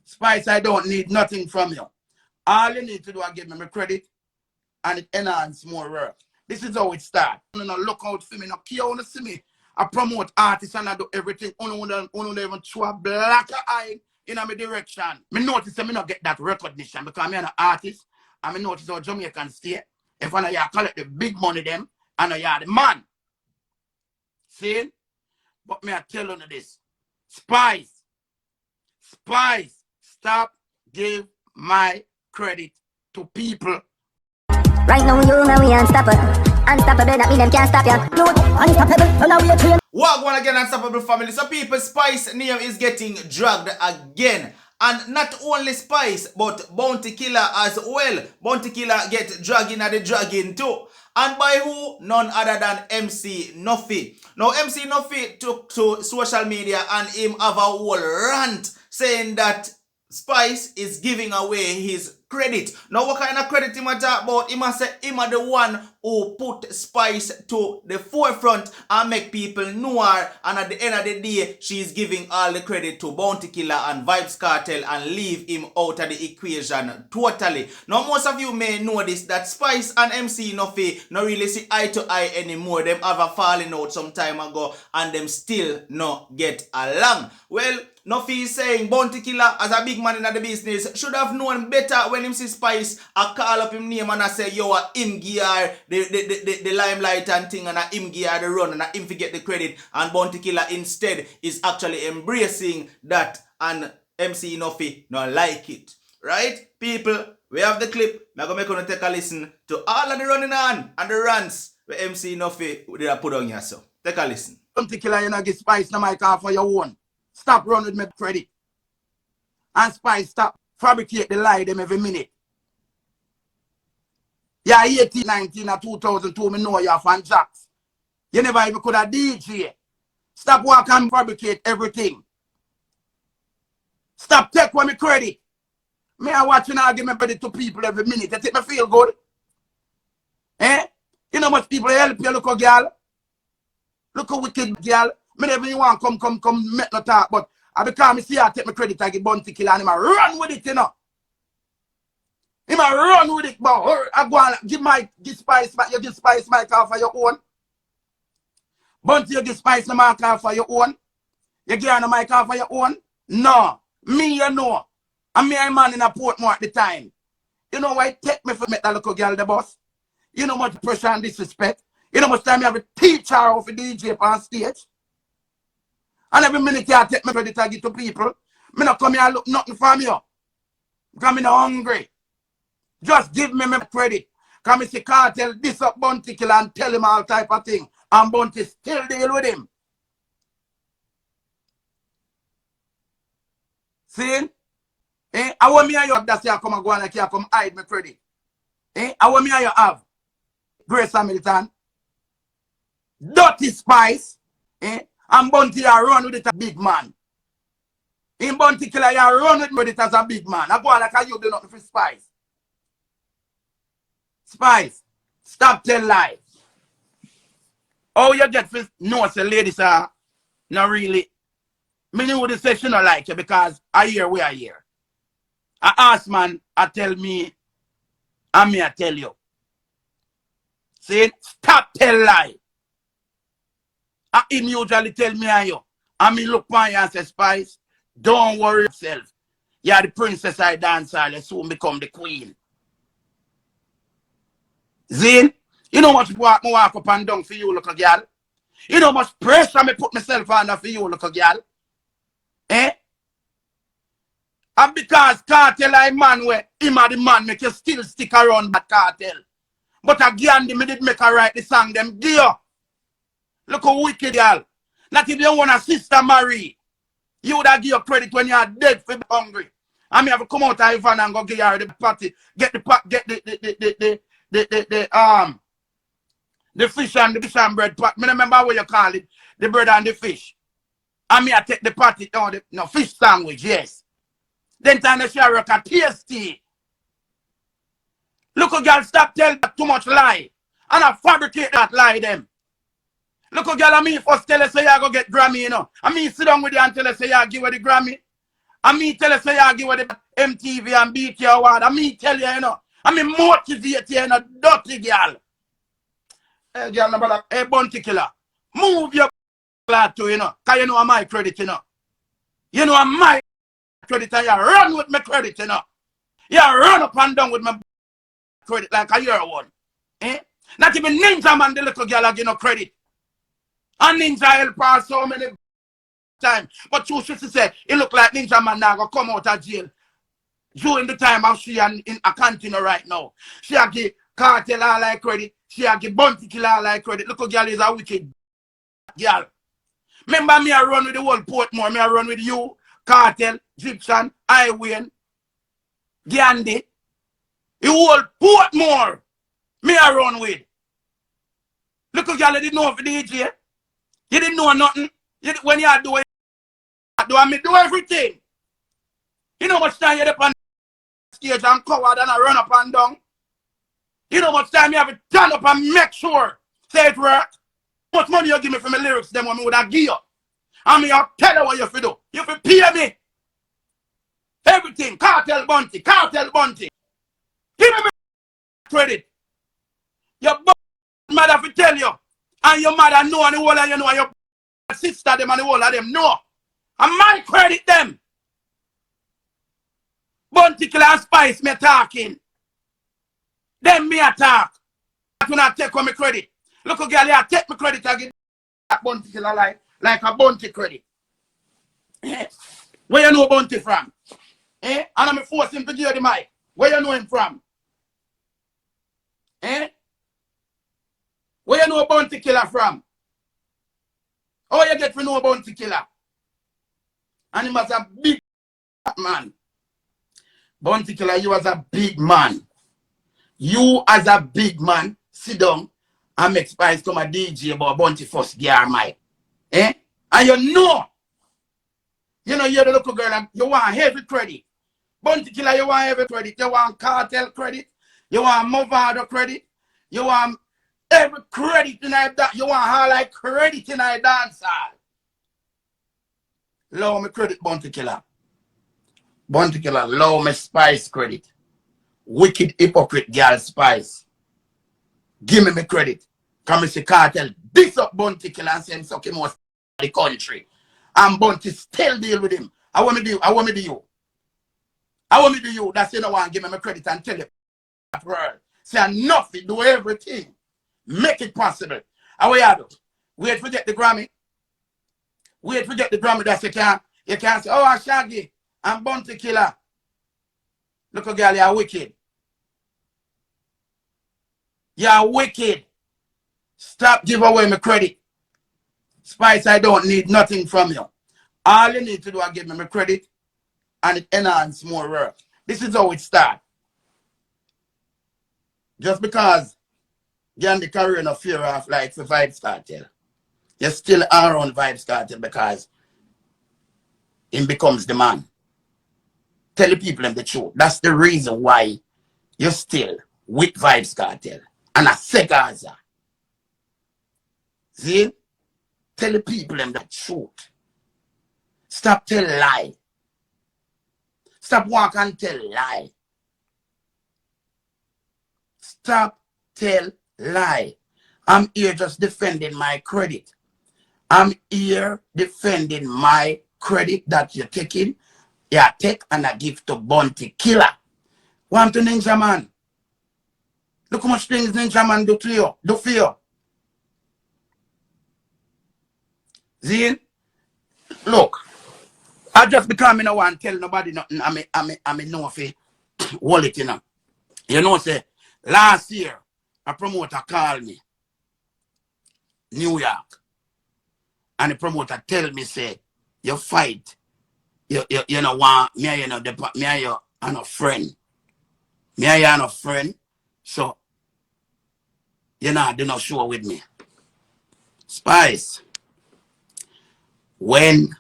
Spice, I don't need nothing from you. All you need to do is give me my credit and it enhance more work. This is how it starts. You know, look out for me. No care on see me. I promote artists and I do everything. Only even throw a black eye in my direction. Me notice that me not get that recognition because I'm an artist. And me notice how Jamaican stay. If one of you collect the big money them, and you are the man. See? But me I tell you this. Spice, stop give my credit to people. Right now you know we unstoppable. Unstoppable, that mean them can't stop ya. Unstoppable, so now we are trained. Walk one again, Unstoppable family. So people, Spice name is getting dragged again. And not only Spice, but Bounty Killa as well. Bounty Killa get dragging at the dragging too. And by who? None other than MC Nuffy. Now MC Nuffy took to social media and him have a whole rant saying that Spice is giving away his credit. Now what kind of credit him a talk about? Him a say him a the one who put Spice to the forefront and make people know her, and at the end of the day she is giving all the credit to Bounty Killa and Vybz Kartel and leave him out of the equation totally. Now most of you may know this, that Spice and MC Nuffy not really see eye to eye anymore. Them have a falling out some time ago and them still not get along. Well, Nuffy is saying Bounty Killa, as a big man in the business, should have known better when him see Spice. I call up him name and I say, yo, him gear the limelight and thing, and him gear the run, and him forget the credit. And Bounty Killa instead is actually embracing that, and MC Nuffy not like it. Right? People, we have the clip. I'm going to make you take a listen to all of the running on and the rants where MC Nuffy did put on here. So take a listen. Bounty Killa, you know, get Spice no mic off for your own. Stop running with my credit. And Spice, stop fabricate the lie them every minute. Yeah, 18, 19 or 2002, me know you're fan jacks. You never even could have DJ. Stop work and fabricate everything. Stop take away my credit. Me I watching and give my credit to people every minute. They take me feel good. Eh? You know much people help you, look a girl. Look a wicked girl. Me never even want come make no talk, but I become see I take my credit, I get Bounty Killa and him a run with it, you know. Him a run with it, but I go and give Spice, you give Spice mic off for your own. Bounty, you give Spice the mic off for your own. You give her the mic off for your own. No. Me, you know. And me a man in a Portmore at the time. You know why it take me for make that little girl the boss? You know much pressure and disrespect. You know much time you have a teacher off a DJ on stage. And every minute I take my credit I give to people. Me not come here and look nothing from you. Because me not hungry. Just give me my credit. Because me see Cartel this up Bounty Killa and tell him all type of thing. And Bounty still deal with him. See? Eh? I want me and you have that say I come and go and I come hide my credit. Eh? I want me and you have Grace Hamilton. Dirty Spice. Eh? And Bounty you run with it as a big man. In Bounty Killa you run with it as a big man. I go on like you do nothing for Spice. Spice, stop tell lies. Oh, you get for no say ladies are not really. Me know the session I like you because I hear we are here. I ask man, I tell me, and me I tell you. See, stop tell lie. Him usually tell me and you. And me look on you and say, Spice, don't worry yourself. You're the princess I dance all, you soon become the queen. Zin, you know much walk up and down for you, little girl. You know much pressure me put myself under for you, little girl. Eh? And because Cartel I man where him are the man make you still stick around that Cartel. But again, me did make her write the song them dear. Look how wicked girl. Not if you want a sister marry. You would have give your credit when you are dead for hungry. I mean have to come out of Ivan and go give her the party. Get the fish and the fish and bread pot. Me remember what you call it. The bread and the fish. I mean I take the party no fish sandwich, yes. Then time the share a tasty. Look a girl stop telling that too much lie. And I fabricate that lie them. Look a girl, I mean first tell her say you go get Grammy, you know. I mean sit down with you and tell her say you give her the Grammy. And me tell you say you give the MTV and BT award. And me tell you, you know. And me motivate you, you know, dirty girl. Hey, girl, no bother. Hey, Bounty Killa. Move your glad too, you know. Because you know I'm my credit, you know. You know I'm my credit and you run with my credit, you know. You run up and down with my credit like a year one. Eh? Not even Ninja Man, the little girl, give no credit. And Ninja help her so many times. But you should say, it look like Ninja Man now going to come out of jail. During the time of she in a cantina right now. She a give Cartel all like credit. She a give Bounty Killa all like credit. Little girl is a wicked girl. Remember me I run with the whole Portmore. Me I run with you, Cartel, Egyptian, Highway, Gandhi. The whole Portmore. Me I run with. Little girl, you didn't know for DJ. You didn't know nothing. When you do it, I do everything. You know how much time you have on stage and covered and I run up and down. You know how much time you have to turn up and make sure say it work. How much money you give me for my lyrics them when I would have give you. And me I'll tell you what you have to do. You have to pay me. Everything. Cartel Bounty. Cartel Bounty. Give me credit. Your mother will tell you. And your mother know and the whole of you know. And your sister them and the whole of them know. And my credit them. Bounty Killa and Spice me talking. Them me attack. I do not take on my credit. Look girl, you take my credit and give that Bounty Killa like a bounty credit. Where you know Bounty from? And I'm force him to give you the mic. Where you know him from? Where you know Bounty Killa from? How you get to know Bounty Killa? And he was a big man. Bounty Killa, you as a big man. You as a big man, sit down and make Spice come a DJ about Bounty first gear mic. And you're the local girl and you want heavy credit. Bounty Killa, you want heavy credit. You want Cartel credit. You want Movado credit. You want every credit in that. You want highlight credit in that dance hall. Allow me credit, Bounty Killa. Bounty Killa, allow me Spice credit. Wicked hypocrite girl Spice. Give me my credit. Come and say Cartel this up Bounty Killa and say him suck him out the country. And Bounty still deal with him. I want me to do you. I want me to do you. I want me to do you. That's you know want to give me my credit and tell you that world. Say Nuffy do everything. Make it possible. How you do? Wait for get the Grammy. Wait for get the Grammy that you can't say, oh Shaggy and Bounty Killa. Look at girl, you're wicked. You're wicked. Stop giving away my credit. Spice, I don't need nothing from you. All you need to do is give me my credit and it enhance more work. This is how it starts. Just because you're in the career no fear of like the Vybz Kartel. You still are on Vybz Kartel because him becomes the man. Tell the people the truth. That's the reason why you're still with Vybz Kartel. And I say Gaza. See? Tell the people the truth. Stop tell lie. Stop walk and tell lie. Stop tell lie. I'm here just defending my credit. I'm here defending my credit that you're taking. Yeah, take and I give to Bounty Killa. Want to Ninja Man? Look how much things Ninja Man do to you. Do for you. See? Look. I just become no one tell nobody nothing. I mean Nuffy wallet, you know. You know, say last year a promoter called me. New York. And the promoter tell me, say, you fight. You know want me you know me and you and a friend. Me and you and a friend. So you know do not show with me. Spice. When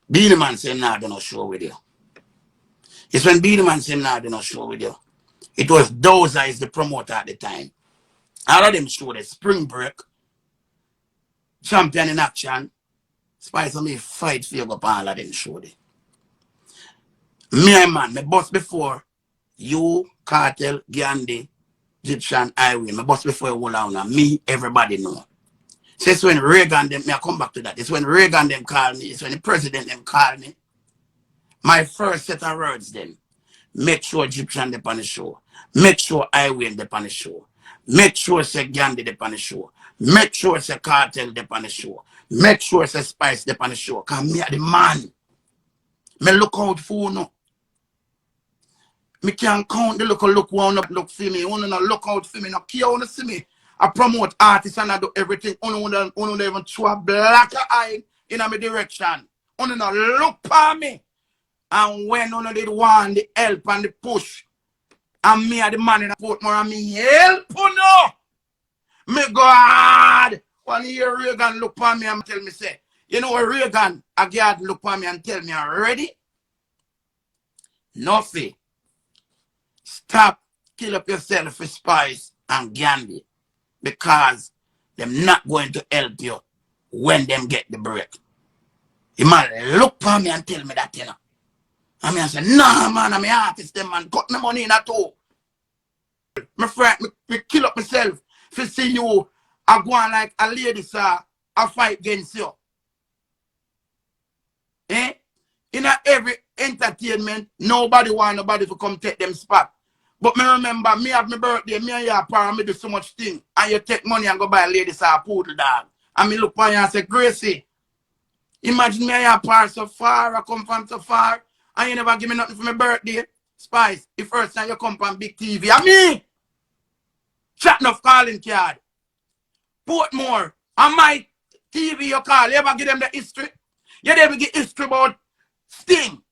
Beenie Man say nah do not show with you. It's when Beenie Man say nah do not show with you. It was Dozer is the promoter at the time. All of them show the Spring Break, Champion in Action. Spice and me fight for you go all of them show it. Me, man, me bust before you, Cartel, Gandhi, Egyptian Highway. Me bust before you hold on. Me, everybody know. So it's when Reagan them, I come back to that. It's when Reagan them call me. It's when the president them call me. My first set of words then. Make sure Egyptian them on the show. Make sure Highway them on the show. Make sure say Gandhi them on the show. Make sure say Cartel them on the show. Make sure say Spice them on the show. Cause me are the man. Me look out for no. Me can't count the look one up look for me. Wanna look out for me. No care wanna see me. I promote artists and I do everything. Only even throw a black eye in my direction. Only no look for me. And when only they want the help and the push, and me are the man in the port more and me help no. Me God. One year Reagan look for me and tell me say, you know what Reagan, a guard look for me and tell me I'm ready? Nuffy. Stop kill up yourself for Spice and Gandhi. Because them not going to help you when them get the break. You man look for me and tell me that, you know. I mean, I say, nah, man, I'm an artist, them man, cut my money in at all. My friend, me kill up myself to see you, I go on like a lady, sir, I fight against you. Eh? In every entertainment, nobody want nobody to come take them spot. But me remember, me have my birthday, me and your parents, me do so much thing. And you take money and go buy a lady a poodle dog. And me look for you and say, Gracie, imagine me and your parents so far, I come from so far, and you never give me nothing for my birthday. Spice, the first time you come from big TV, and me, chat enough calling card. Portmore, and my TV you call, you ever give them the history? You never give history about Sting.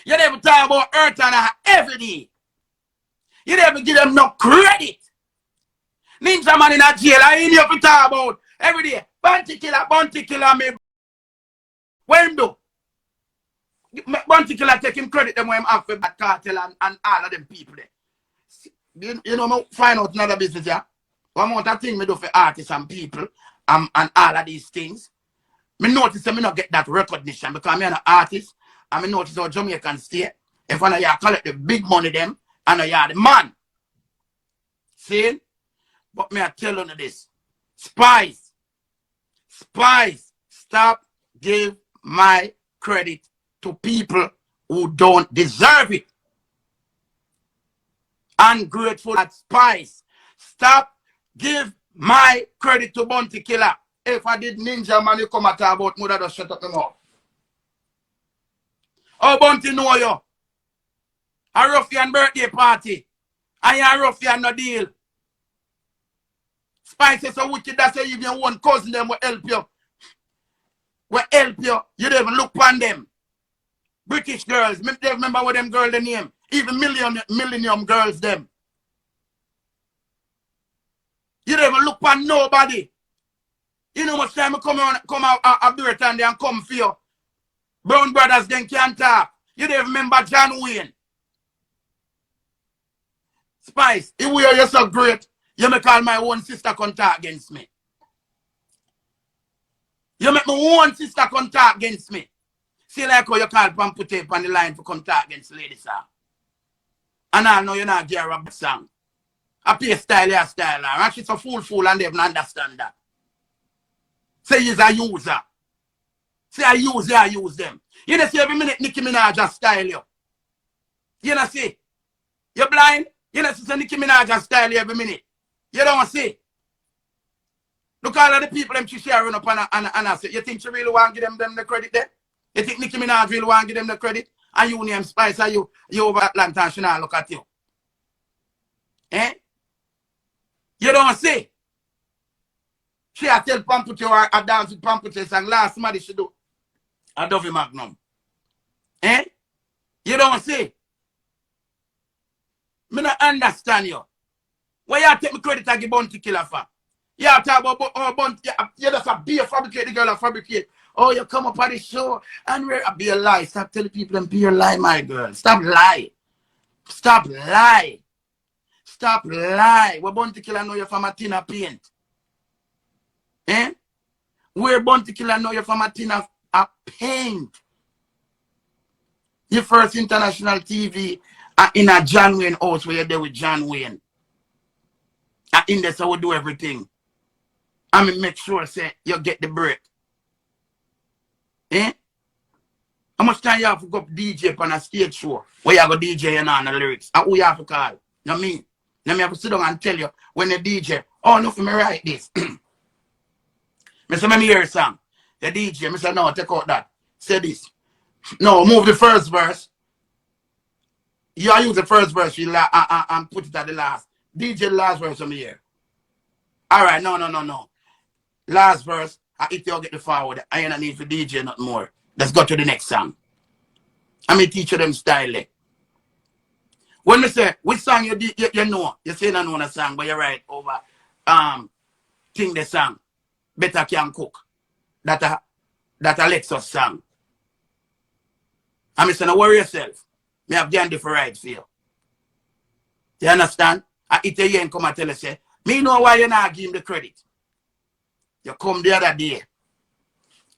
You never talk about Earth and every day. You never give them no credit. Ninja man in a jail, I ain't here to talk about every day. Bounty killer, me. When do? Bounty killer take him credit them when I'm after that Cartel and all of them people there. You know, me find out another business, yeah? One more thing me do for artists and people and all of these things. Me notice that me not get that recognition because I'm an artist and me notice how Jamaican stay. If one of y'all collect the big money them, and you're the man. See? But me I tell you this. Spice, stop give my credit to people who don't deserve it. Ungrateful at Spice. Stop give my credit to Bounty Killa. If I did Ninja man, you come and talk about mother, just shut up your mouth. Oh, Bounty know you. A ruffian birthday party. And a ruffian no deal. Spice is so wicked that say even one cousin them will help you. Will help you. You don't even look upon them. British girls. They remember what them girls the name. Even millennium girls them. You don't even look upon nobody. You know much time I come out a birthday and come for you. Brown brothers then can't talk. You don't remember John Wayne. Spice, if we are so great, you make all my own sister contact against me. You make my own sister contact against me. See like how you call Pampute on the line for contact against ladies, sir. And I know you're not gear up song. I pay style, and she's a fool, and they don't understand that. Say he's a user. Say I use them. You know see every minute Nicki Minaj just style you. You know see? You're blind? You know, see Nicki Minaj style every minute. You don't see. Look all of the people them she sharing up and I say, you think she really want to give them the credit there? You think Nicki Minaj really want to give them the credit? And you name Spice and you over Atlanta and she not look at you. Eh? You don't see. She a tell Pampute or a dance with Pampute and last somebody she do. A Dovey Magnum. Eh? You don't see. Me not understand you. Why you take me credit and give Bounty Killa for? You talk about Bounty, you just a beer fabricate, the girl a fabricate. Oh, you come up on the show and we're a beer lie. Stop telling people them beer lie, my girl. Stop lie. Stop lie. Stop lie. Where Bounty Killa know you from a tin of paint? Eh? Where Bounty Killa know you from a tin of paint? Your first international TV in a John Wayne house where you're there with John Wayne. In this, I will do everything. I mean, make sure say you get the break. Eh? How much time you have to go up DJ on a stage show where you go DJ and on the lyrics? And who you have to call? You know what I mean? Let me have to sit down and tell you when the DJ, oh, no, for me write this. I say, let me hear a song. The DJ, I say, no, take out that. Say this. No, move the first verse. You use the first verse and put it at the last. DJ the last verse of me here. Alright, no. Last verse, if you get the forward, I ain't need for DJ not more. Let's go to the next song. I mean teach you them style. When me say, which song you know, you say you know a song, but you write over King the song. Better Can Cook. That a Lexus song. I say, no worry yourself. Me have Gandhi for right for you. You understand? I eat a and come and tell you, say, me know why you not give him the credit. You come the other day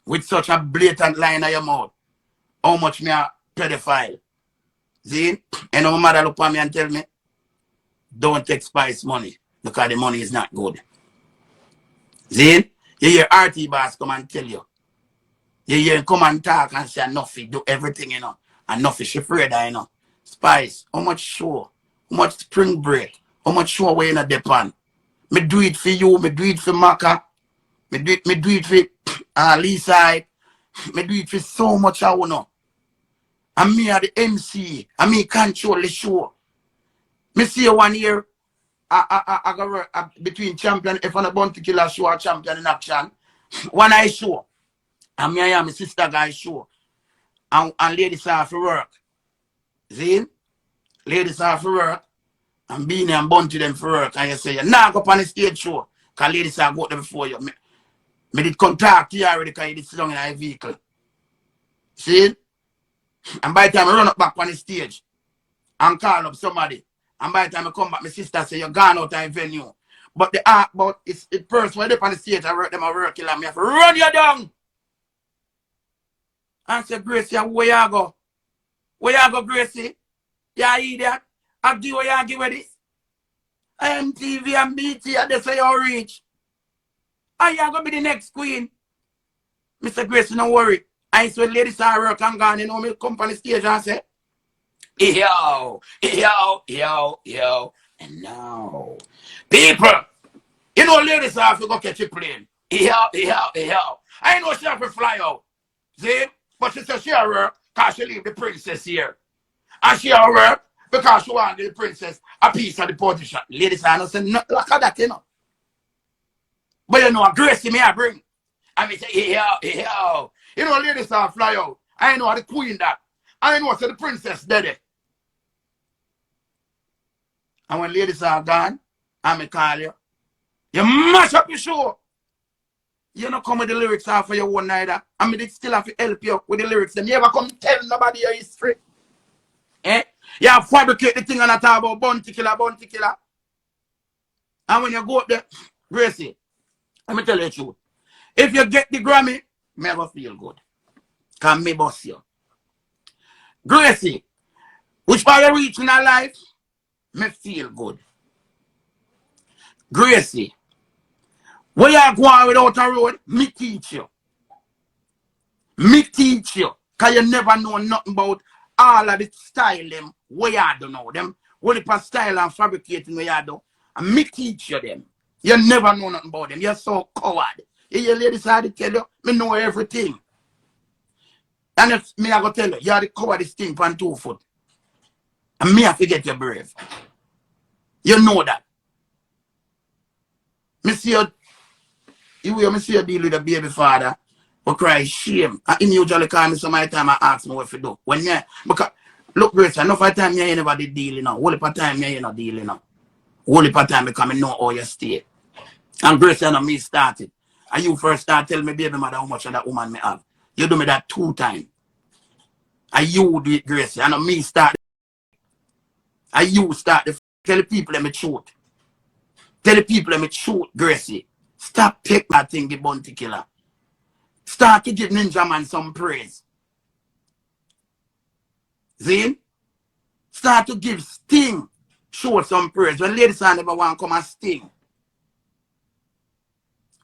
with such a blatant line in your mouth. How much me a pedophile. See? And no matter look at me and tell me, don't take Spice money because the money is not good. See? You hear RT boss come and tell you. You hear him come and talk and say, Nuffy, do everything, you know. And Nuffy, she afraid, you know. Spice, how much show? How much spring break? How much show we in a depend? Me do it for you, me do it for Maka. Me do it for Lisa. Me do it for so much I want know. And me are the MC. And me control the show. Me see you 1 year. I go work between champion if on a Bounty Killa show or champion in action. One I show. And me I am my sister guy show. And ladies are for work. See? Ladies are for work. And being and Bounty them for work. And you say, you nah go up on the stage show. Because ladies are go there before you. Me did contact you already because you did sit down in a vehicle. See? And by the time I run up back on the stage and call up somebody. And by the time I come back, my sister say, you're gone out of the venue. But the art, but it's the person when they on the stage, I work them a work killer. Me have to run you down. And say, Gracie, where you go? Where you go, Gracie? You idiot. I give what you give with this. MTV and BT, and they say you reach. And you going to be the next queen. Mr. Gracie, don't worry. I swear ladies are work and gone, you know, me come on the stage and say, yo. And now, people, you know, ladies have to go catch a plane. Yo. I know she have to fly out. See? But she says she have work because she leave the princess here. And she have work because she want the princess a piece of the position. Ladies are not saying nothing like that, you know. But you know, a Gracie me I bring. And me say, yo. You know, ladies are fly out. I know the queen that. I know the princess dead. And when ladies are gone, I may call you. You mash up your show. You don't come with the lyrics off for your one neither. I mean, they still have to help you with the lyrics. Them. You ever come tell nobody your history. Eh? You have fabricate the thing and I talk about Bounty Killa. And when you go up there, Gracie, let me tell you the truth. If you get the Grammy, never feel good. Can me boss you. Gracie, which part you reach in our life, me feel good. Gracie, where you going without a road, me teach you. Because you never know nothing about all of the style them, where you don't know them, what the style and fabricating where you do. And me teach you them. You never know nothing about them. You're so coward. You ladies had to tell you, me know everything. And if me I go tell you, you are the cowardest thing on 2 foot. And me I forget you're brave. You know that. Me see you deal with a baby father who cry shame. And him usually call me some of the time and ask me what to do. When you, because, look Grace, enough of time you never did dealing now. Whole heap of time you not dealing now. Whole heap of time because I know how you stay. And Grace, you know me started. And you first start telling me, baby mother, how much of that woman me have. You do me that 2 times. And you do it, Gracie. And me start. And you start the tell the people let me truth. Tell the people let me truth, Gracie. Stop take that thing, the Bounty Killa. Start to give Ninja Man some praise. See? Start to give sting. Show some praise. When ladies and never want to come and sting.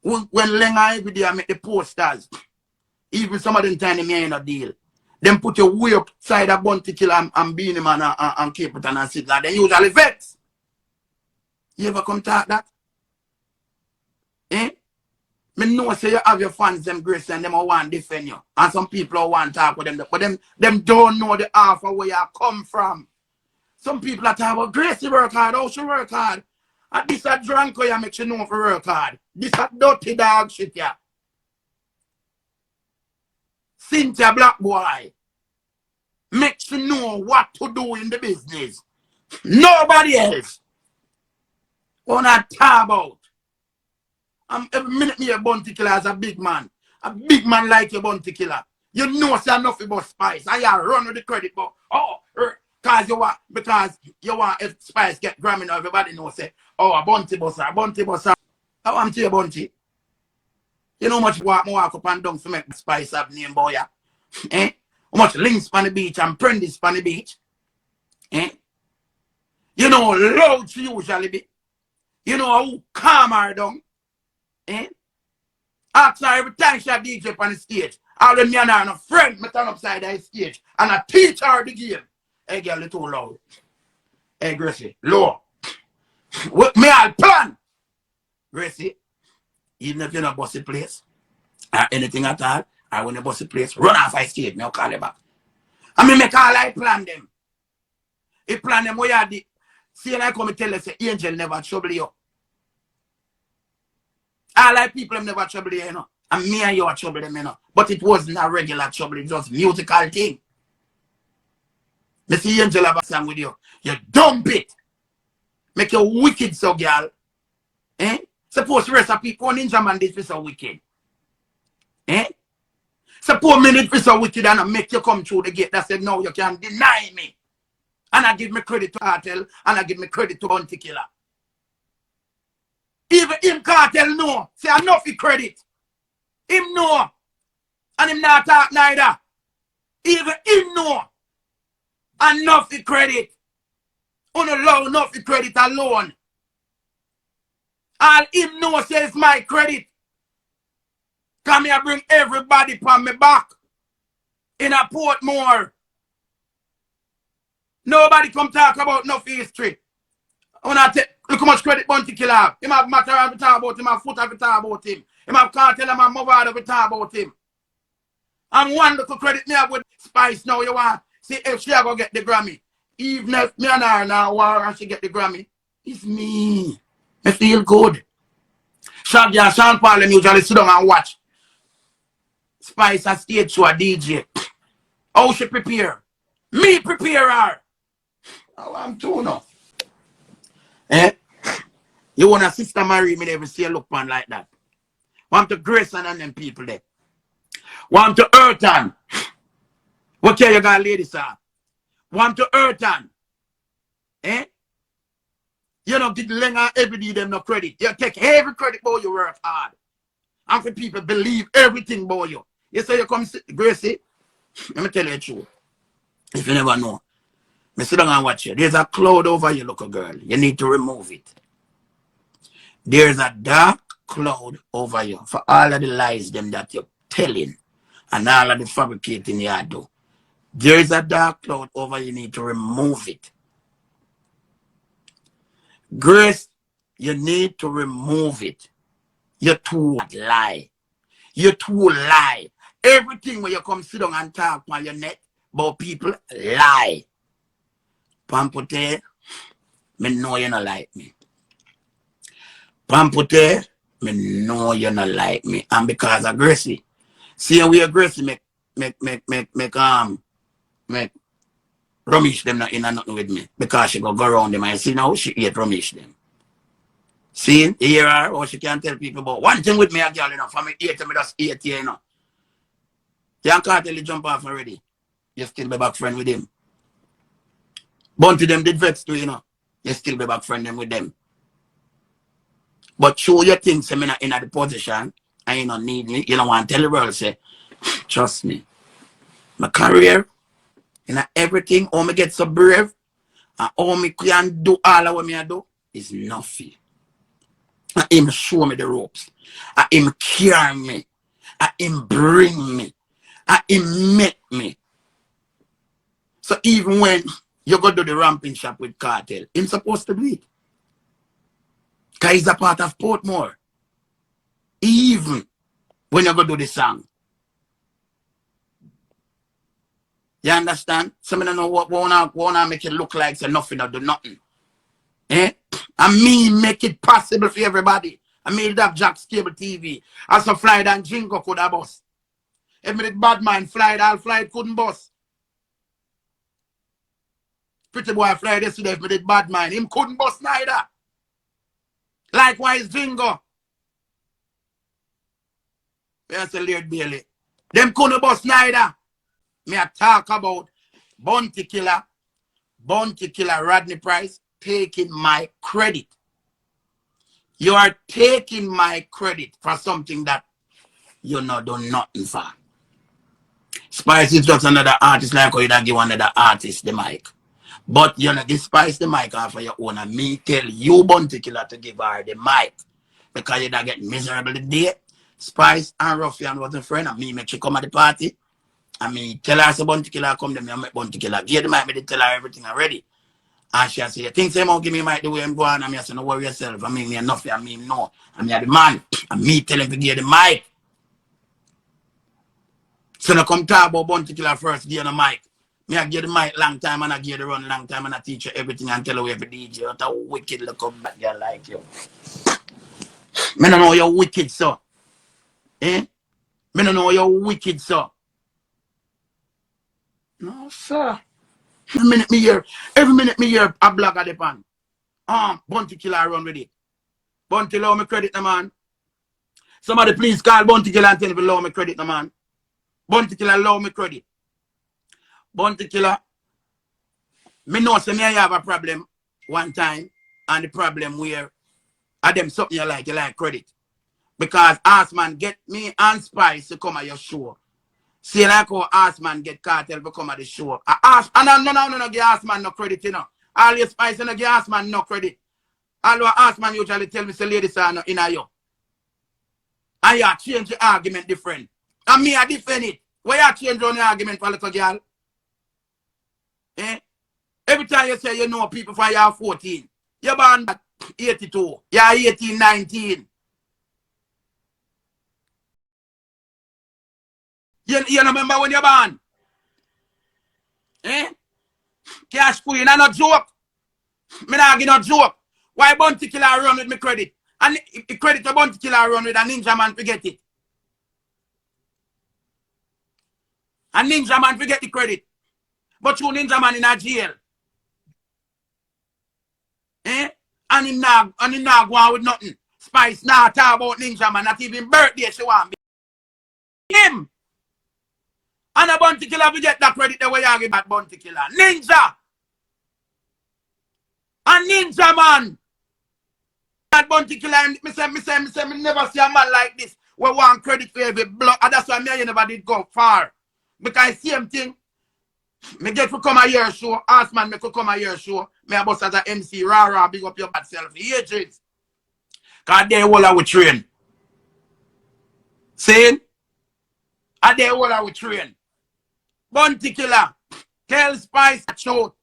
When Lenga every day I make the posters, even some of them time me ain't a deal. Them put your way up side of Bounty Killa and Beanie Man and Cape Town and sit like they usually vex. You ever come talk that? Eh? Me know say you have your fans them Grace and them all want to defend you. And some people all want to talk with them. But them don't know the half of where you come from. Some people are talking about Grace work hard, how she work hard. And this a drunk you make you know for work hard. This a dirty dog shit yeah. Cynthia Black Boy makes you know what to do in the business. Nobody else. What I talk about. Every minute me a Bounty Killa as a big man. A big man like your Bounty Killa. You know say Nuffy about Spice. I run with the credit but because you want if Spice get Grammy now everybody knows say a Bounty bossa. I want to you Bounty. You know how much walk up and down to make Spice have name boy yeah? Eh? How much links on the beach and prentice on the beach? Eh? You know how loud she usually be. You know how calm her down. Eh? Ask her every time she a DJ on the stage. All them me and her and a friend me turn upside the stage. And I teach her the game. Hey girl, you too loud. Hey Gracie, low. What me all plan? Gracie, even if you're not bossy place or anything at all, or when you bossy place, run off I stage, me I'll call you back. I mean make all I plan them. He plan them where you did. See like come tell you say angel never trouble you. All like people them never trouble you, you know. And me and you are trouble them, you know. But it wasn't a regular trouble, it was musical thing. Me see angel have a song with you. You dump it. Make you wicked so girl. Eh? Suppose the rest of people ninja man this is so wicked. Eh? Suppose me need to be so wicked and I make you come through the gate that said no, you can't deny me. And I give me credit to Cartel and I give me credit to Bounty Killa. Even him Cartel know. Say I Nuffy credit. Him know. And him not talk neither. Even him know. And Nuffy credit. Unallow Nuffy credit alone. All him know says my credit. Come here bring everybody from me back. In a Portmore. Nobody come talk about Nuffy history. Look how much credit Bounty Killa have. Him have matter to talk about him, have foot to talk about him. Him have Cartel and my mother to talk about him. And one little credit me have with Spice now, you want see if she go get the Grammy. Even if me and her now war and she get the Grammy. It's me. I feel good. Shaggy and Sean Paul them usually sit down and watch. Spice a stage show a DJ. How she prepare? Me prepare her. Oh, I'm too now. Eh? You want a sister marry me, never see a look man like that. Want to Grace and them people there. Want to Earthan. What care you got ladies sir? Want to Earthan. Eh? You don't get Lenga every day them no credit. You take every credit boy you work hard. And for people believe everything about you. You say you come Gracie. Let me tell you the truth. If you never know. Me sit down and watch you. There's a cloud over you, little girl. You need to remove it. There's a dark cloud over you for all of the lies them that you're telling and all of the fabricating you do. There is a dark cloud over you. You need to remove it. Grace, you need to remove it. You too lie. You too lie. Everything when you come sit down and talk on your net about people, lie. Pampote, me know you not like me. Pampote, me know you not like me. And because of Gracie. See how we are Gracie make Ramesh them not in and nothing with me. Because she go around them and see now she hate Ramesh them. See, you hear her, or she can tell people about one thing with me a girl, you know, for me hate me just hate you, you know. You can't tell you jump off already. You still be back friend with him. Bounty them did vex too, you know. You still be back friend them with them. But show your things I'm in the position and you don't need me. You don't want to tell the world say, trust me. My career In everything, how me get so brave, and how me can do all of what me I do, is Nuffy. And him show me the ropes. And him carry me. And him bring me. And him make me. So even when you go to the ramping shop with Cartel, him supposed to be. Because he's a part of Portmore. Even when you go to the song. You understand? Some of them know what wanna make it look like so nothing or do nothing. Eh? And me make it possible for everybody. I made that Jack's Cable TV. Also fly and Jingo could have bus. If me did bad man fly, I'll fly it couldn't bus. Pretty boy fly yesterday if me did bad man. Him couldn't bus neither. Likewise Jingo. Yes, Lord Bailey. Them couldn't bus neither. Me I talk about Bounty Killa Rodney Price taking my credit. You are taking my credit for something that you not done nothing for. Spice is just another artist like how you don't give another artist the mic. But you know, give Spice the mic off of your own and me tell you Bounty Killa to give her the mic. Because you don't get miserable the day. Spice and Ruffian was a friend and me make she come at the party. I mean, tell her so Bounty Killa come them, I make Bounty Killa. Give the mic, me tell her everything already. And she say, things they won't give me mic the way I'm going. And I say, no worry yourself. I mean, me enough. I mean, no. I mean, the man. And me tell him to give the mic. So now come talk about Bounty Killa first, give the mic. Me I give the mic long time and I give the run long time and I teach you everything and tell you every DJ. What a wicked look up back girl like you. Me don't know you're wicked, so. Eh? Me don't know you're wicked, so. No, sir. Every minute me hear a blog at the pan. Bounty Killa run with it. Bounty allow me credit the man. Somebody please call Bounty Killa and tell him allow me credit the man. Bounty Killa allow me credit. Bounty Killa, me know say me I have a problem one time, and the problem where I them something you like credit. Because Arsman get me and Spice to come at your show. See like how Arsman get Cartel to come at the show. No, give Arsman no credit, you know. All your Spice no give Arsman no credit. All what Arsman usually tell me say ladies are not in a you. And you change the argument different. And me I defend it. Why you change on the argument for little girl? Eh? Every time you say you know people for you're 14. You're born at 82. You're 18, 19. You remember when you're born? Eh? Cash Queen, I'm not joke. Me not give no joke. Why Bounty Killa run with me credit? And the credit to Bounty Killa run with a Ninja Man forget it. A Ninja Man forget the credit. But you Ninja Man in a jail. Eh? And him not go on with nothing. Spice now talk about Ninja Man. Not even birthday she want be. Him. And a Bounty Killa forget that credit the way you give at Bounty Killa. Ninja. A Ninja Man. That Bounty Killa, me say, me never see a man like this. We want credit for every blood. And that's why me you never did go far. Because same thing. Me get to come a year show. Ask man me could come a year show. Me a boss as a MC. Rah, big up your bad self. Agents. Because they all are with train. Saying? And they all are with train. Bounty Killa. Tell Spice that show.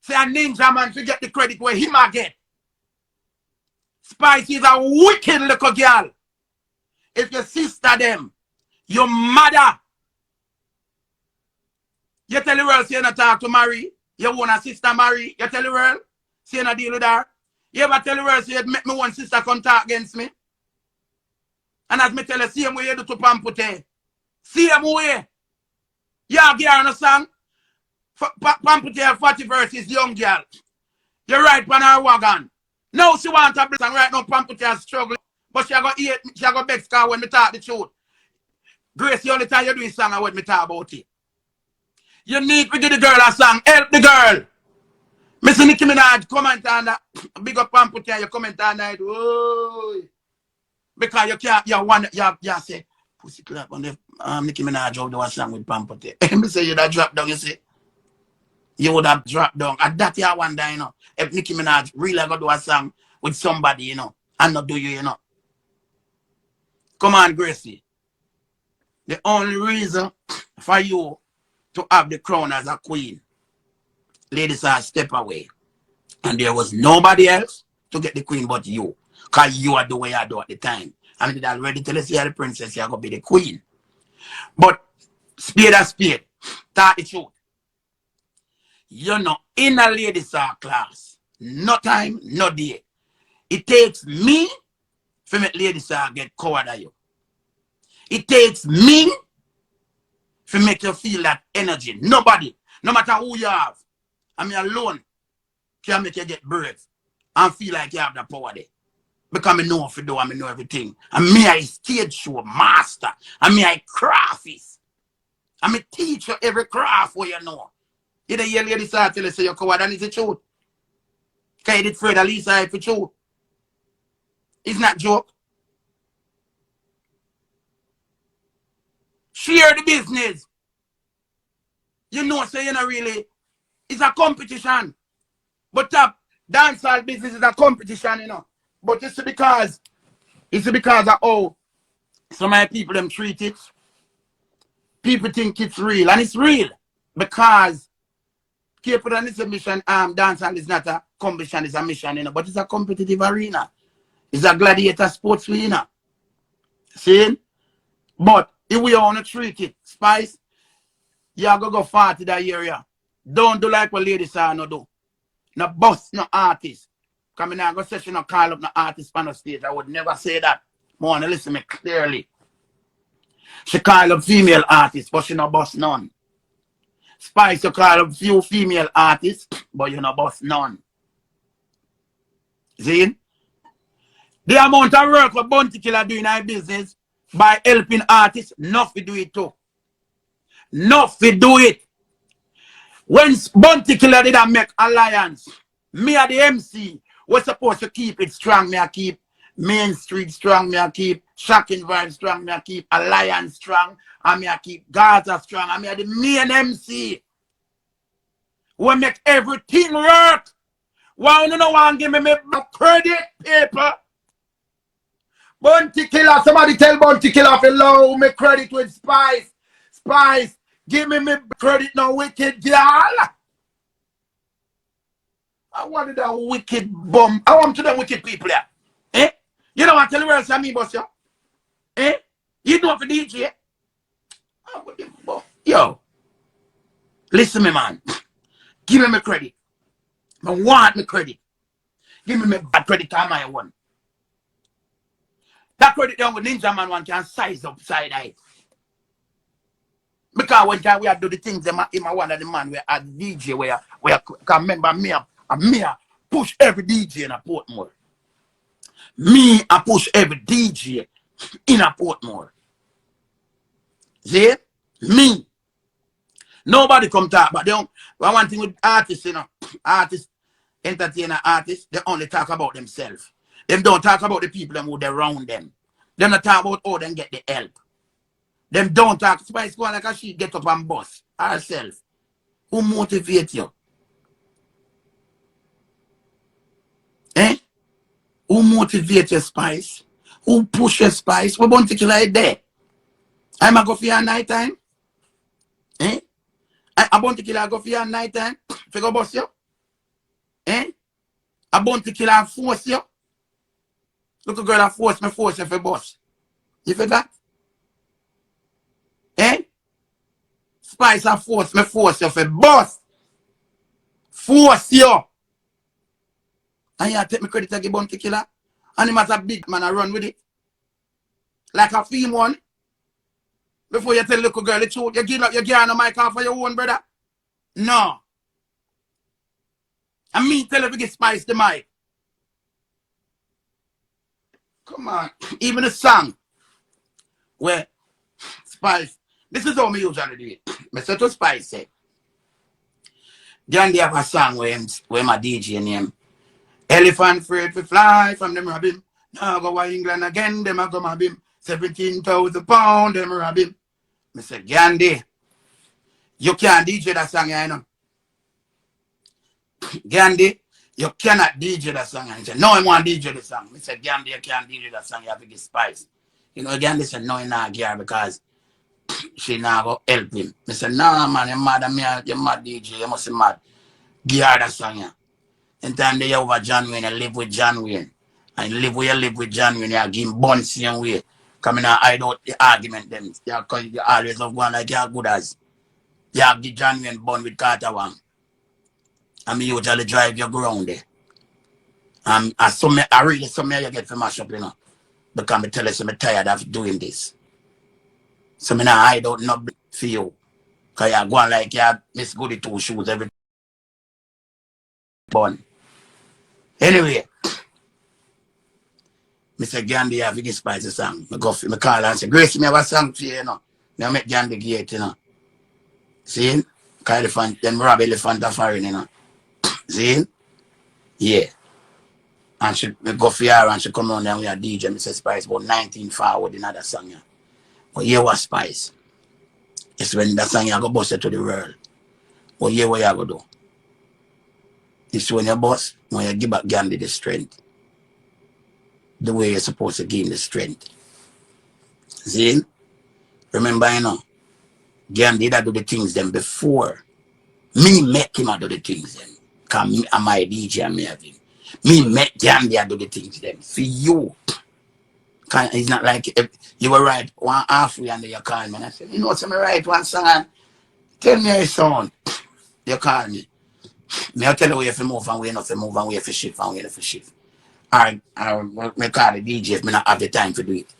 Say a Ninja Man to get the credit where him a get. Spice is a wicked little girl. If your sister them, your mother, you tell the world say you not talk to Mary, you want a sister Mary, you tell the world, say you not deal with her. You ever tell the world say you make me one sister come talk against me? And as me tell you, same way you do to Pampute. Same way. You give her a song. Pampute 40 verses, young girl. You ride on her wagon. Now she want a bless and right now Pampute is struggling. But she go beg car when me talk the truth. Grace, the only time you do this song and when me talk about it. You need to give the girl a song. Help the girl. Mr. Nicki Minaj comment on that. Big up Pampute, you comment on that. Oh. Because you can't, you say, Pussy clap on the Nicki Minaj out there was song with Pampote. Me say you that drop down, you see. You would have dropped down. At that year one day, you know. If Nicki Minaj really gonna do a song with somebody, you know, and not do you, you know. Come on, Gracie. The only reason for you to have the crown as a queen, ladies are step away. And there was nobody else to get the queen but you. Because you are the way I do at the time. And did already tell us you're the princess, you're going to be the queen. But spade a spade. Tell the truth. You're not in a ladies class. No time, no day. It takes me to make ladies get covered of you. It takes me to make you feel that energy. Nobody, no matter who you have, I mean alone, can make you get breath and feel like you have the power there. Because I know if you do, I know everything. And me, I stage show master. And me, I craftist. And me teach you every craft where you know. You don't hear ladies tell you say you're coward and it's the truth. Because you did further Lisa if it's true. It's not joke. Share the business. You know, so you're not really, it's a competition. But dancehall business is a competition, you know. But it's because of how some of the people them treat it. People think it's real, and it's real. Because Cape Town is a mission, dancehall is not a competition, it's a mission, you know, but it's a competitive arena. It's a gladiator sports arena. See? But if we want to treat it, Spice, you are going to go far to that area. Don't do like what ladies are no do. No boss, no artist. Come in and go say she no call up no artist on the stage. I would never say that. More to listen me clearly. She call up female artists, but she no boss none. Spice, you call up few female artists, but you no boss none. See? The amount of work what Bounty Killa doing in our business by helping artists, Nuffy do it too. Nuffy do it. When Bounty Killa did not make alliance, me and the MC was supposed to keep it strong. Me I keep Main Street strong. Me I keep Shocking Vibe strong. Me I keep Alliance strong. And me I keep Gaza strong. And me are the main MC. We make everything work. Why you don't want to give me my credit, people? Bounty Killa, somebody tell Bounty Killa to allow me credit with Spice. Spice, give me my credit now, wicked girl. I wanted that wicked bum. I want to them wicked people here. Eh? You don't want to tell the world say me boss you? Eh? You know for DJ? Yo. Listen me, man. Give me my credit. I want my credit. Give me my bad credit on my one. That credit down with Ninja Man one can size up side eye. Because when we are do the things in my one of the man where a DJ where can remember me I push every DJ in a Portmore. Me I push every DJ in a Portmore. See? Me. Nobody come talk but they don't. One thing with artists, you know, artists, entertainer artists, they only talk about themselves. Them don't talk about the people who they around them. Them not talk about how they get the help. Them don't talk. Spice go like a she get up and bust herself. Who motivate you? Eh? Who motivate your Spice? Who push your Spice? We want to kill her there. I'm a go for your night time. Eh? I want to kill her go for your night time. If go bust you. Eh? I want to kill her force you. Look a girl that force you for boss. You feel that? Eh? Spice and force you for boss. Force you. And you take me credit to give Bounty Killa. And him as a big man I run with it. Like a film one. Before you tell little girl the truth, you give her no mic off for your own brother. No. And me tell her to get Spice the mic. Come on. Even a song where Spice, this is how me usually do it. I say to Spice, say, Gandhi have a song where my DJ name, Elephant afraid to fly from them rob him. Now go to England again, them a go mob him. 17,000 pounds, them rob him. I said, Gandhi, you can't DJ that song, you know. Gandhi, you cannot DJ that song. And he said, no, I want to DJ the song. I said, Gandhi, you can't DJ that song, you have to get Spice. You know, Gandhi said, no, you not care because she not go help him. I said, no, man, you're mad at me, you're mad DJ, you must be mad. Give her that song, yeah. And time they over John Wayne, you live with John Wayne. And live where you live with John Wayne, you give him bun same way. Coming out, hide out the argument them. You always love one like you're good as. You have the John Wayne bun with Carter Wang. And me usually drive you ground there. I really you get for mash up, you know. Because I tell you, I'm tired of doing this. So I hide out no for you. Because you're going like you miss goody two shoes every bun. Anyway, Mr. Gandhi have to get Spicy song. I go for my call and say, Grace, me have a song for you, you know. I make Gandhi gate, you know. See? Because elephant, them rob elephant of foreign, you know. See? Yeah. And she go for her and she come around and we are DJ, Mr. Spice, about 19 forward in another song. Yeah. But here was Spice. It's when that song you go bust it to the world. But here what you go do. It's when you bust, when you give back Gandhi the strength. The way you're supposed to give him the strength. See? Remember, you know, Gandhi that do the things them before. Me make him do the things them. Because me and my DJ and me have him. Me make Gandhi do the things them. For you. It's not like if you were right one halfway and then you call me and I said, you know, so me write one song and tell me a song. You call me. Me I'll tell you where you move and where not to move and where you shift and where you shift. Or me call the DJ if me not have the time to do it.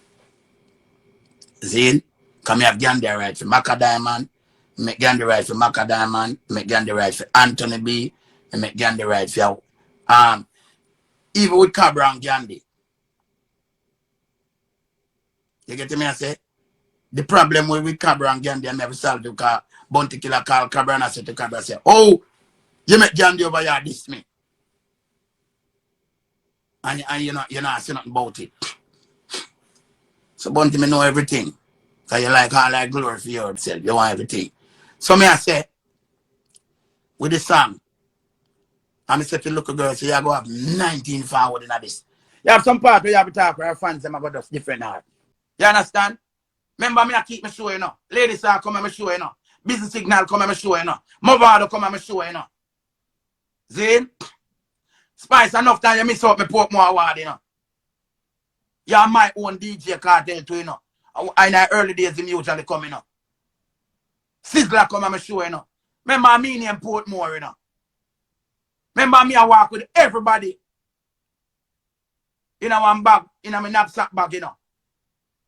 See? Because me have Gandhi right for Maca Diamond, make Gandhi right for Maca Diamond, make Gandhi right for Anthony B, and make Gandhi right for even with Cabra and Gandhi. You get me I say? The problem with Cabra and Gandhi I never solved because Bounty Killa call Cabra and I said to Cabra, I say, oh, you make Gandhi over here diss me. And you're not saying nothing about it. So Bounty me know everything. Because you like all that glory for yourself. You want everything. So me I say, with the song, I'm say to look a girl, so you go have 19 forward in this. You have some part where you have to talk where fans them have got different art. You understand? Remember me I keep me show, you know. Ladies are come and me show, you know. Business Signal come and me show, you know. Movado come and me show, you know. Zane? Spice enough time you miss out me pork more award, you know. You're my own DJ cartel too, you know. In the early days, him usually come, you know. Sizzler come and me show, you know. Remember me and Portmore, you know. Remember me I walk with everybody. In one bag, in my knapsack bag, you know.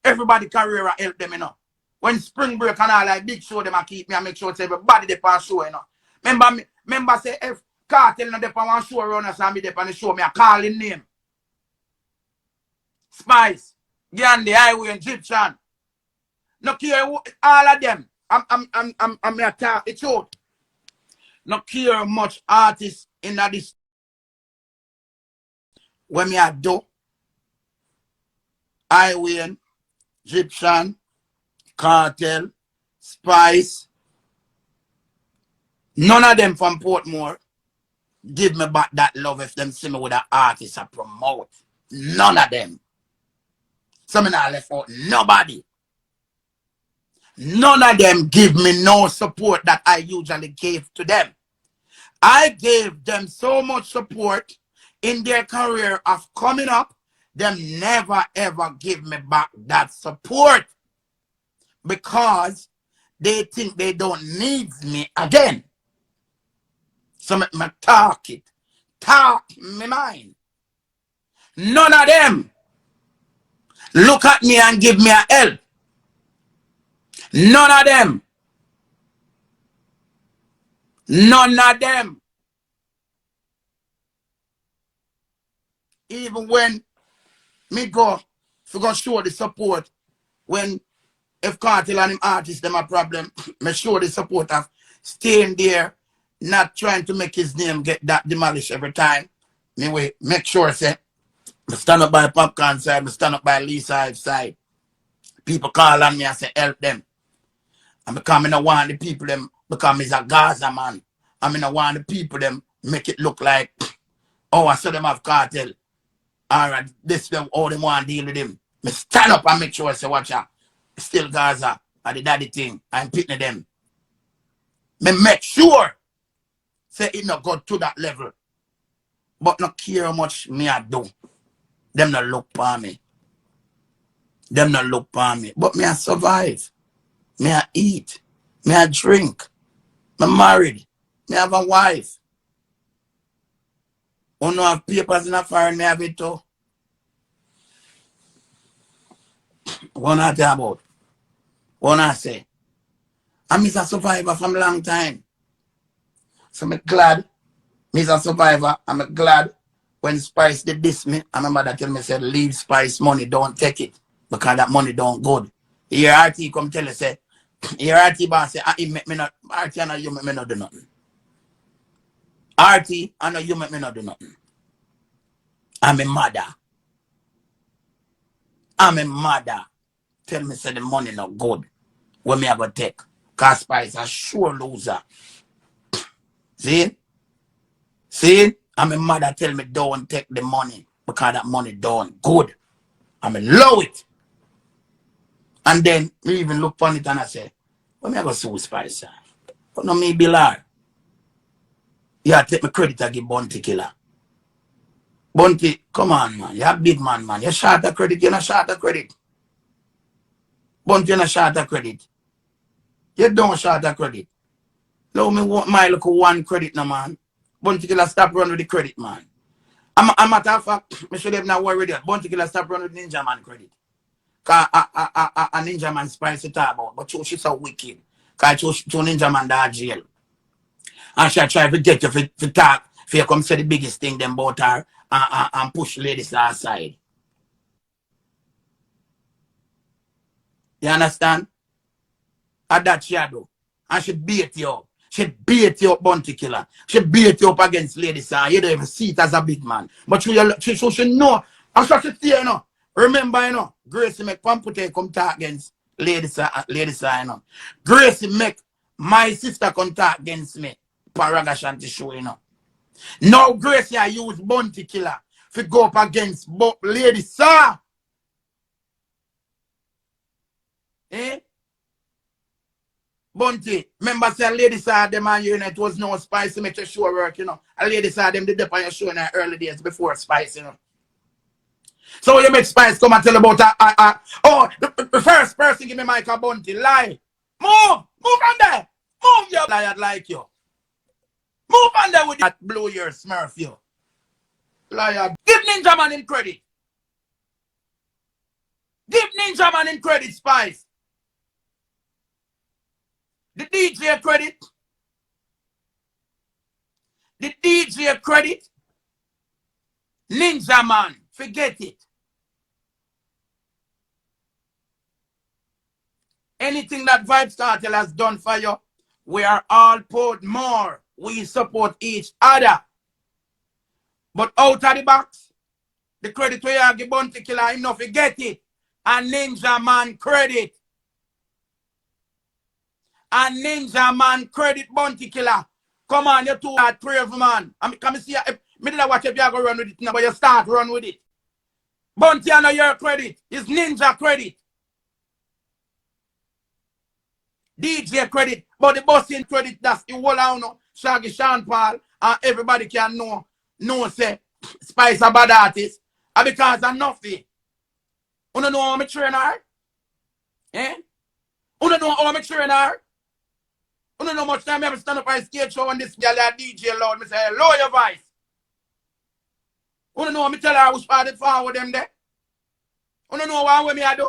Everybody career help them, you know. When spring break and all like big show them I keep me and make sure say everybody they on show, you know. Remember say if cartel no they on one show around us and me they on the show, me I call him name. Spice, Gandhi, Highway, Egyptian. No care all of them. I'm here talk it's out. No care much artists in this when me I do Highway, Egyptian, Cartel, Spice. None of them from Portmore give me back that love if them see me with an artist I promote. None of them. Some of them left out nobody. None of them give me no support that I usually gave to them. I gave them so much support in their career of coming up. Them never ever give me back that support because they think they don't need me again. So me talk it. Talk me mind. None of them look at me and give me a help. None of them. None of them. Even when me go show the support when if Cartel and him artists them a problem, me show the support of staying there, not trying to make his name get that demolished every time. Me we make sure say me stand up by Popcorn side, me stand up by Lee side. People call on me and say, help them. And because I don't want the people them, because I'm a Gaza man. I don't want the people them make it look like, oh, I saw them have cartel. Alright, this them all them want to deal with them. Me stand up and make sure I say, watch out. Still Gaza and the daddy thing. I'm picking them. Me make sure say it not go to that level. But not care how much me I do. Them not look for me. Them not look for me. But me I survive. Me I eat. Me I drink. Me married. Me have a wife. Who no have papers in a foreign, me have it too. What I talk about? What I say? I'm a survivor from a long time. So I'm glad I'm a survivor. I'm glad when Spice did this me, and my mother tell me, said, leave Spice money, don't take it. Because that money don't good. Here RT come tell you, say, here RT boss say, he make me not, RT I know you make me not do nothing. RT, I know you make me not do nothing. I'm a mother. I'm a mother. Tell me, say the money not good. When me I go take. Cause Spice a sure loser. See? See? I'm a mother tell me don't take the money. Because that money don't good. I'm a low it. And then me even look on it and I say, when me I go sue Spice? But no me be lie. Yeah, take me credit and give Bounty Killa. Bounty, come on, man. You're a big man, man. You're short of credit, you're not short of credit. Bounty, you're not short of credit. You don't short of credit. No, me want my look one credit no man. Bounty Killa stop running with the credit, man. A matter of fact, me should have not worried that Bounty Killa stop running with Ninja Man credit. Cause a Ninja Man Spice to talk about, but she's so wicked. Cause two Ninja Man that jail. And she try to get you to talk, for you come say the biggest thing them about her and push ladies aside. You understand? And that she do. And she beat you up. She beat you up, Bounty Killa. She beat you up against ladies. You don't even see it as a big man. But she know. And so she stay, you know. Remember, you know, Gracie make Pampute come talk against ladies, you know. Gracie make my sister come talk against me. Paraga Shanti show, you know. Now Gracie I use Bounty Killa to go up against ladies, sir. Eh? Bounty, remember say ladies saw them and you know it was no Spice to make your show work, you know. A lady saw them did up on your show in the early days before Spice, you know. So you make Spice come and tell about the first person give me Michael Bounty. Lie. Move on there. Move your liar like you. Move on there with that blue year smurf you. Liar. Give Ninja Man in credit. Give Ninja Man in credit, Spice. The DJ credit. The DJ credit. Ninja Man. Forget it. Anything that Vybz Kartel has done for you, we are all put more. We support each other. But out of the box, the credit we are give Bounty Killa, him not forget it. And Ninja Man credit. And Ninja Man credit Bounty Killa. Come on, you two are brave man. I mean, come see, me did watch if you go run with it now, but you start run with it. Bounty, I know your credit. It's Ninja credit. DJ credit, but the bossing credit, that's the whole I know. Shaggy Sean Paul, and everybody can know say Spice a bad artist. And because of Nuffy. You don't know how I train her? Eh? You don't know how I train her? You don't know much time I ever stand up on a stage show and this girl DJ loud. Me say, lower your voice. You don't know how I tell her which part it forward them there? You don't know what way me I do?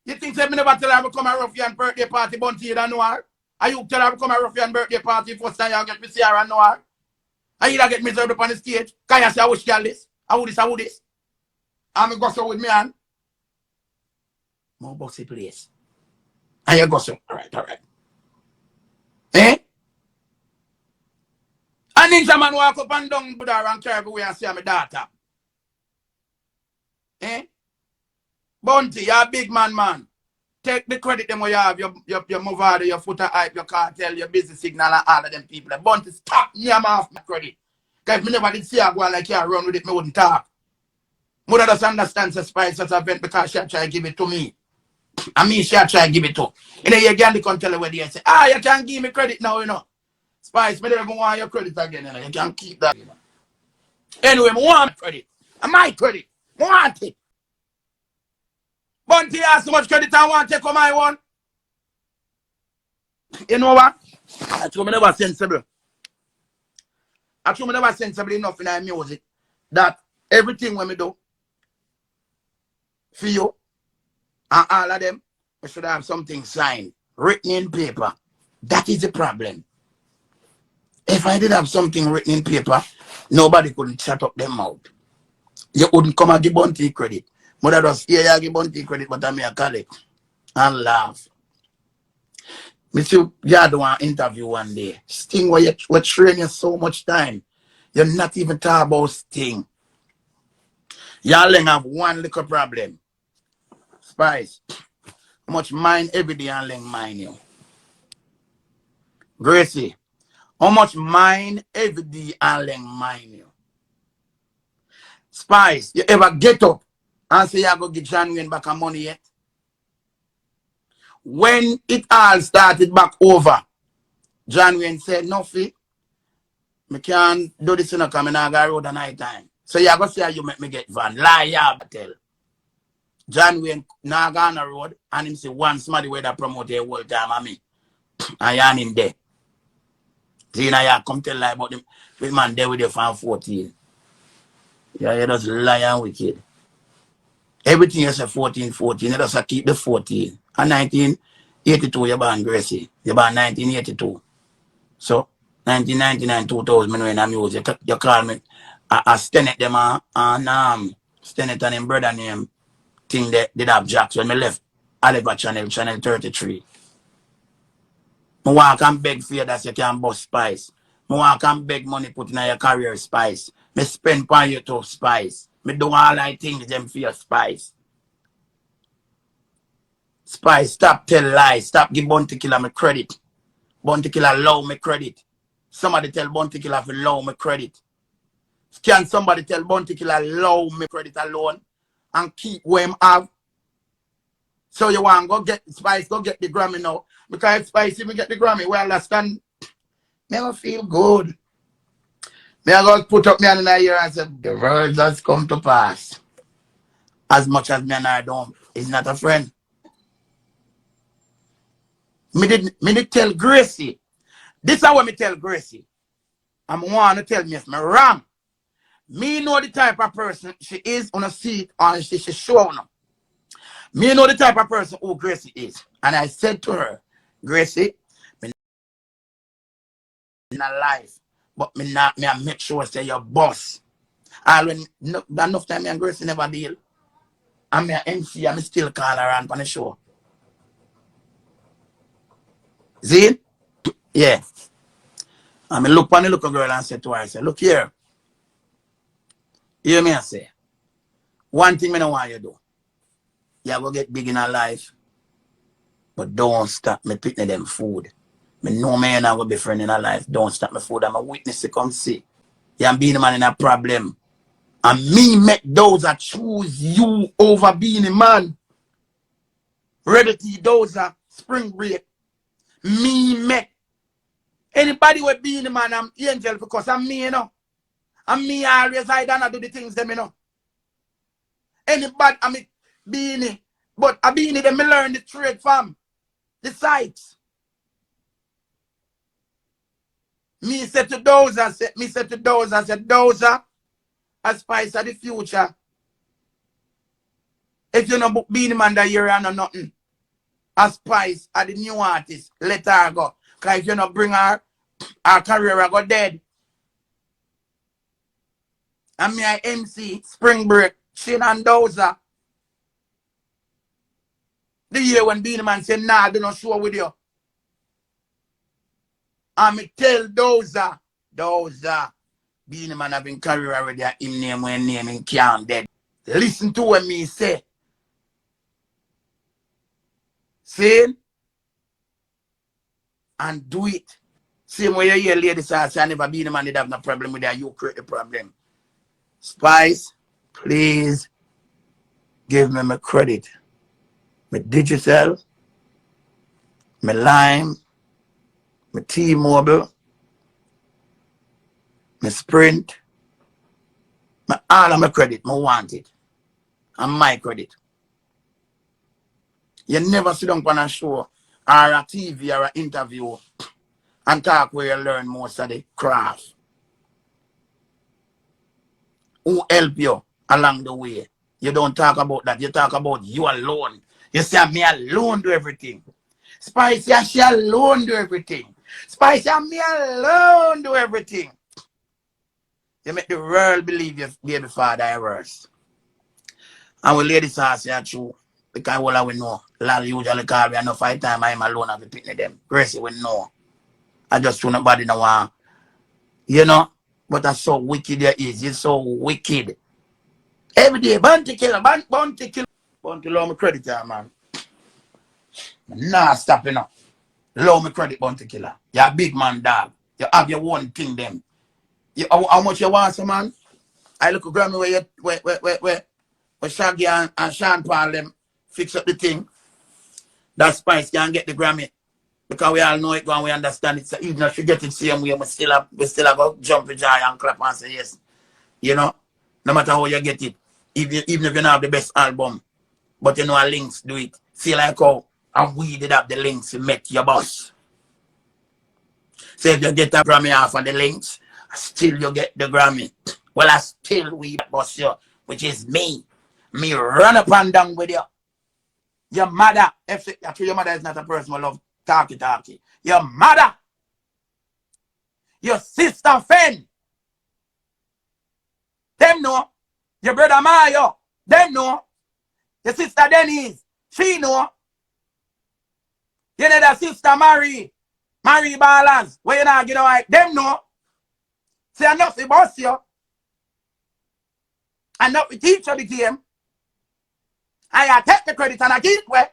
You think say me never tell her I come a ruffian birthday party, Bounty, you don't know her? And you tell her I come a ruffian birthday party first time you get me see her and know her? And you don't get miserable up on the stage. Can you say I wish girl this? I would this. I'm going to go so with me and more boxy place. And you go so. Alright. Eh? And Ninja Man walk up and down Buddha and carry away and see my daughter. Eh? Bounty, you're a big man. Take the credit them where you have your move out, your footer hype, your cartel, your business signal, and all of them people. Bounty, stop me off my credit. Because if me never did see her go on like you run with it, me wouldn't talk. Mother does understand the Spice as a event because she try to give it to me. And me, she try to give it to. And then you can't tell her where they say, you can't give me credit now, you know. Spice, me never want your credit again, you know. You can't keep that. Anyway, I want credit. And my credit. I want it. Bounty has so much credit I want to take on my one. You know what? Actually, me never sensible. Actually, me never sensible enough in our music that everything when me do for you and all of them, I should have something signed, written in paper. That is the problem. If I did have something written in paper, nobody couldn't shut up their mouth. You wouldn't come and give Bounty credit. Mother does hear you give Bounty credit, but I may call it and laugh. Me see you do an interview one day. Sting where you train you so much time. You're not even talking about Sting. Y'all have one little problem. Spice. How much mind every day and mind you? Gracie. How much mind every day and mind you? Spice. You ever get up and say you're going to get John Wayne back on money yet? When it all started back over, John Wayne said, Nuffy, I can't do this in a coming out of road at night time. So you're going to say you make me get van. Lie, yeah, tell. John Wayne now gone on the road and him say one somebody where that promote a whole time of me. And you him there. See now you come tell lie about him. This man there with you from 14. Yeah, you just lie and wicked. Everything you say 14, you just keep the 14. And 1982 you're born Gracie. You're born 1982. So 1999, 2000 when I music, you call me I stand at them and stand at them brother name thing that did have Jacks when I left Oliver channel 33. I walk and beg for you that you can bust Spice. I walk and beg money put in your career Spice. I spend on you to Spice. I do all I things them for your Spice. Spice, stop tell lies. Stop give Bounty Killa me credit. Bounty Killa allow me credit. Somebody tell Bounty Killa to allow me credit. Can somebody tell Bounty Killa allow me credit alone and keep where him have? So you want to go get Spice, go get the Grammy now. Because if Spice even get the Grammy, we understand. Never feel good. Me I go put up me in the ear and say, the world has come to pass. As much as me and I don't, he's not a friend. Me did tell Gracie. This is what me tell Gracie. I'm want to tell me if me wrong. Me know the type of person she is on a seat and she show now. Me know the type of person who Gracie is. And I said to her, Gracie, me not life, but me I make sure say your boss. And when enough time me and Gracie never deal. And me a MC, I still call her on the show. See? Yeah. And me look on the little girl and say to her, I say, look here. Hear me I say. One thing me don't want you to do. You go get big in her life. But don't stop me picking them food. Me know me and I will be friend in her life. Don't stop me food. I'm a witness to come see. You being a man in a problem. And me make those that choose you over being a man. Ready to those that spring break. Me make. Anybody with being a man, I'm angel because I'm me, you know. And me always I don't do the things them, you know. Anybody, I mean, being it. But I being it, them me learn the trade from. The sites. Me said to those, I said, those are a Spice of the future. If you know being man that year and nothing. A Spice of the new artist, let her go. Because if you not bring her career will go dead. And me I MC, Spring Break, Shin and Dozer. The year when Beanie Man said, nah, I do not show with you. And me tell Dozer, Beanie Man have been career already, him name when name him can't dead. Listen to what me say. See? And do it. Same way you hear ladies say, I never been a man that have no problem with that. You create the problem. Spice, please give me my credit. My digital, my Lime, my T-Mobile, my Sprint, all of my credit. I want it. And my credit. You never sit down on a show or a TV or an interview and talk where you learn most of the craft. Who help you along the way? You don't talk about that. You talk about you alone. You say, me alone do everything. Spice, yeah, she alone do everything. Spice, yeah, me alone do everything. You make the world believe your baby father is worse. And we ladies are saying true. Because all we know, Lal usually call me enough 5 times I'm alone have to pick them. Gracie we know. I just do nobody no one. You know? But that's so wicked there is. You're so wicked. Every day, bounty killer, bounty killer. Bounty low me credit here, man. Nah, stop you now. Low me credit, bounty killer. You're a big man, dog. You have your own thing, them. You, how much you want, so, man? I look at Grammy where Shaggy and Sean Paul them fix up the thing. That Spice can get the Grammy. Because we all know it and we understand it. So even if you get it same way, we still have a jump with joy and clap and say yes. You know? No matter how you get it. Even if you don't have the best album. But you know how links do it. See like how and we did have the links to make your boss. So if you get a Grammy off of the links, still you get the Grammy. Well, I still we boss you, which is me. Me run up and down with you. Your mother, actually your mother is not a person who love talky. Your mother, your sister friend, them know. Your brother Mario, them know. Your sister Denise, she know. You know that sister Marie Balance, where you not get away, them know. Say enough to boss you. Enough to teach you the game. I take the credit and I give it away.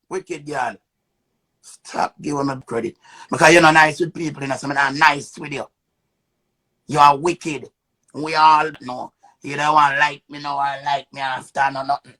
Wicked girl. Stop giving me credit. Because you're not nice with people, you know, some are nice with you. You are wicked. We all know. You don't want to like me, no one like me after, no nothing.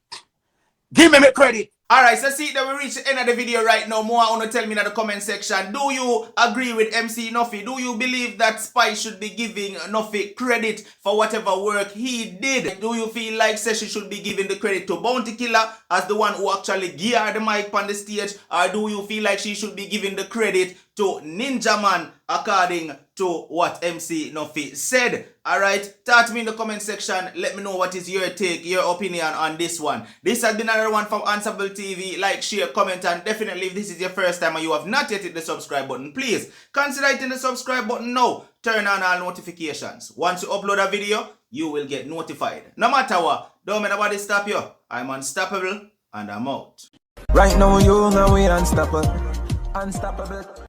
Give me my credit. Alright, so see that we reach the end of the video right now. More I want to tell me in the comment section. Do you agree with MC Nuffy? Do you believe that Spice should be giving Nuffy credit for whatever work he did? Do you feel like she should be giving the credit to Bounty Killa as the one who actually geared the mic on the stage? Or do you feel like she should be giving the credit to Ninja Man according to what MC Nuffy said? Alright, talk to me in the comment section. Let me know what is your take, your opinion on this one. This has been another one from Unstoppable TV. Like, share, comment, and definitely if this is your first time and you have not yet hit the subscribe button, please consider hitting the subscribe button now. Turn on all notifications. Once you upload a video, you will get notified. No matter what, don't let nobody stop you. I'm unstoppable and I'm out. Right now you know we unstoppable. Unstoppable.